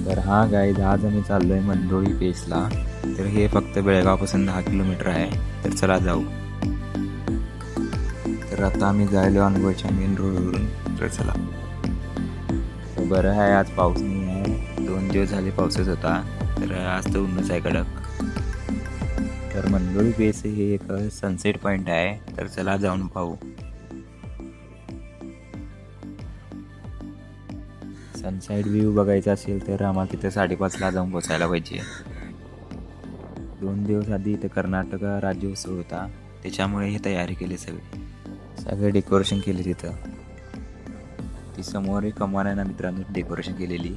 तर हा गाईज आज आम्ही चाललो आहे मंडोळी पेसला. तर हे फक्त बेळगावपासून 10 किलोमीटर आहे. तर चला जाऊ. तर आता आम्ही जायलो अनगोच्या मेन रोडवरून. तर चला. तर बरं आहे आज पाऊस नाही आहे. 2 दिवस झाले पाऊसच होता. तर आज तर ऊनच आहे कडक. तर मंडोळी पेस हे एक सनसेट पॉईंट आहे. तर चला जाऊन पाहू. सनसाईड व्ह्यू बघायचा असेल तर आम्हाला तिथे 5:30ला जाऊन पोचायला पाहिजे. 2 दिवस आधी इथे कर्नाटक राज्योत्सव होता, त्याच्यामुळे हे तयारी केली सगळे डेकोरेशन केले तिथं. ती समोर एक कमान आहे ना मित्रांनो, डेकोरेशन केलेली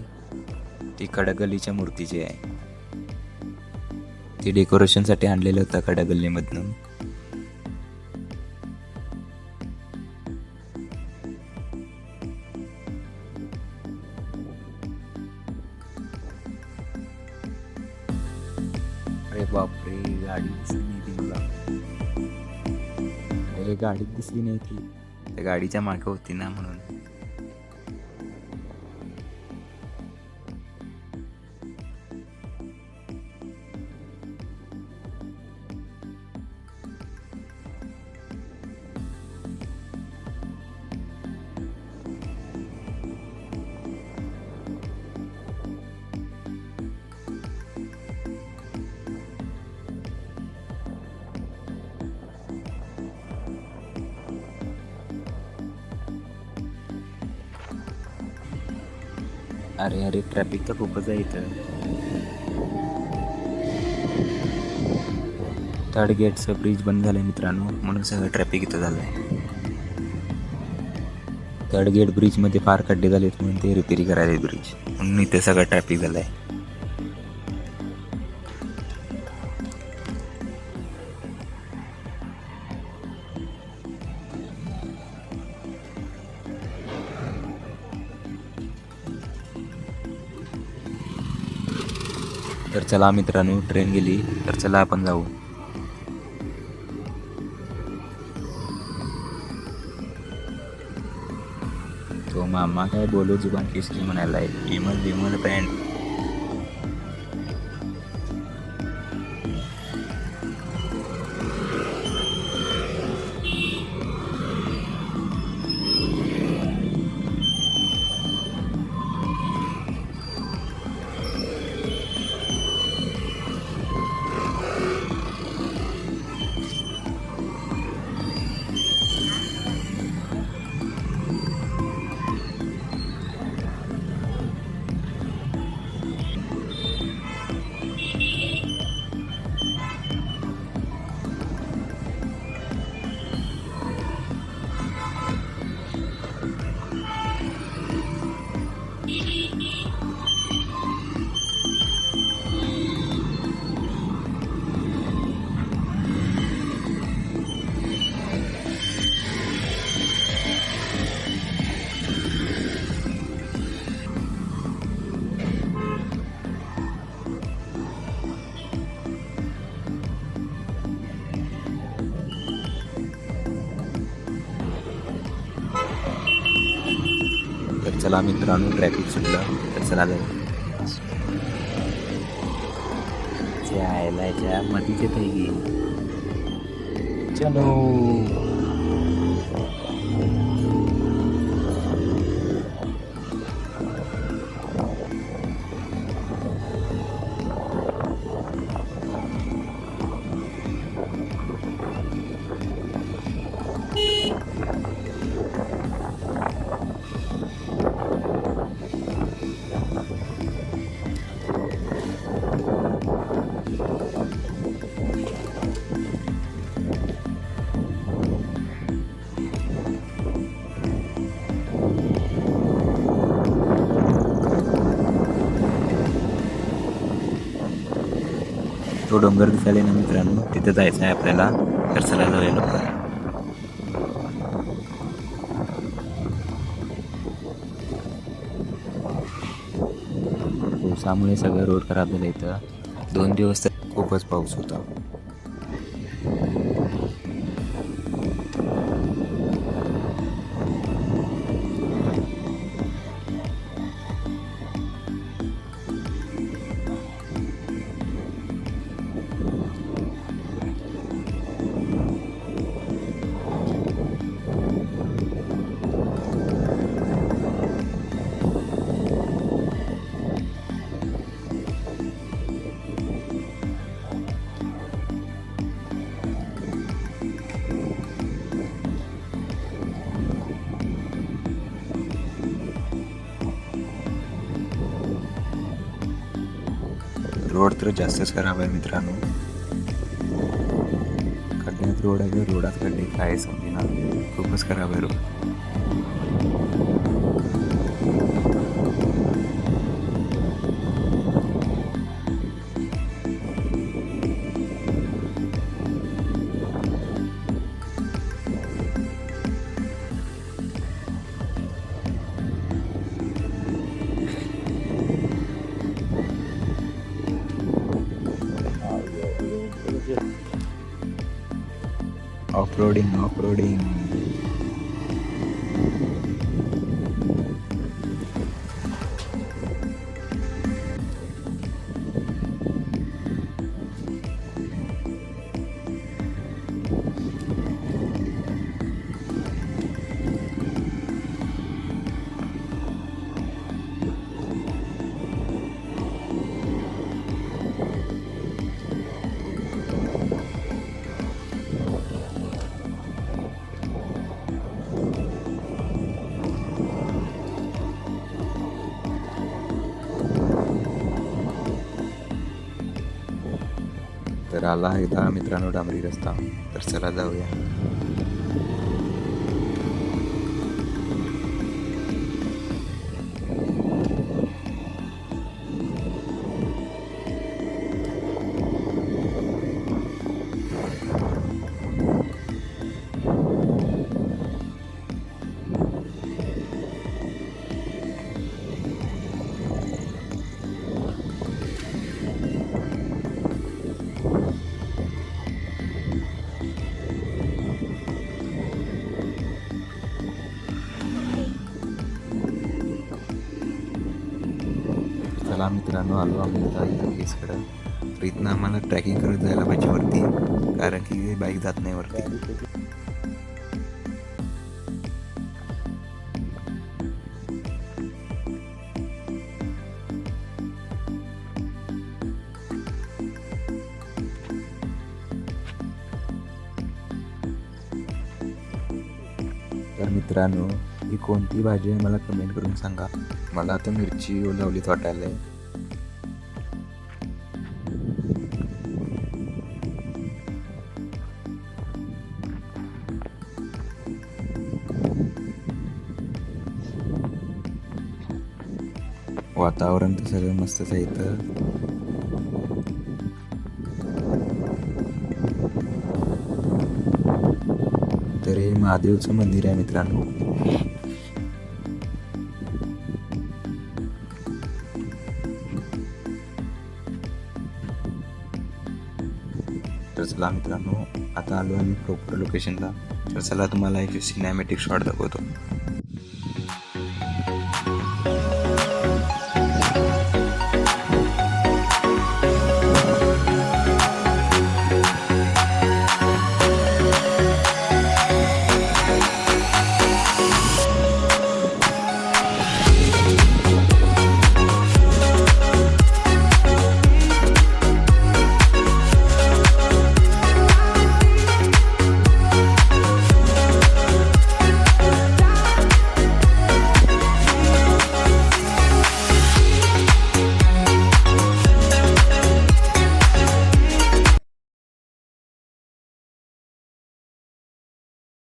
ती कडगल्लीच्या मूर्तीची आहे. ती डेकोरेशनसाठी आणलेलं होतं कडगल्लीमधून. अरे बापरे, गाडी दिसली नाही ती मला. अरे गाडीत दिसली नाही ती, त्या गाडीच्या मागे होती ना म्हणून. अरे अरे, ट्रॅफिक तर खूपच आहे इथं. थर्ड गेटचं ब्रिज बंद झालं आहे मित्रांनो, म्हणून सगळं ट्रॅफिक इथं झालं आहे. थर्ड गेट ब्रिजमध्ये फार खड्डे झालेत म्हणून ते रिपेअरी करायला ब्रिज, म्हणून इथे सगळं ट्रॅफिक झालं आहे. तर चला मित्रांनो, ट्रेन गेली. तर चला आपण जाऊ. तो मामा काय बोलू जुबान केसरी म्हणायला आहे. Email Bimal pant. तर चला मित्रांनो, ट्रॅफिक सुटलं. तर चला जाऊ. जायला मधीच येत आहे की. चलो. तो डोंगर दिसायला ना मित्रांनो, तिथे जायचं आहे आपल्याला. तर चला जाऊया लवकर. पावसामुळे सगळं रोड खराब झालं इथं. 2 दिवस तर खूपच पाऊस होता. रोड तर जास्तच खराब आहे मित्रांनो. खड्ड्यात रोड आहे, रोडात खड्डे काय समजेना, खूपच खराब आहे रोड. Off roading. तर आला एकदा मित्रांनो डांबरी रस्ता, तर चला जाऊया. चला मित्रांनो, आलो आम्ही आता इथं केसकडं. तर इथनं आम्हाला ट्रॅकिंग करत जायला पाहिजे वरती, कारण की बाईक जात नाही वरती. तर मित्रांनो, ही कोणती भाजी आहे मला कमेंट करून सांगा. मला आता मिरची लावलीच वाटायला आहे. वातावरण तर सगळं मस्तच आहे इथं. तर हे महादेवचं मंदिर आहे मित्रांनो. तर चला मित्रांनो, आता आलो आम्ही प्रॉपर लोकेशनला. तर चला तुम्हाला एक सिनेमॅटिक शॉट दाखवतो.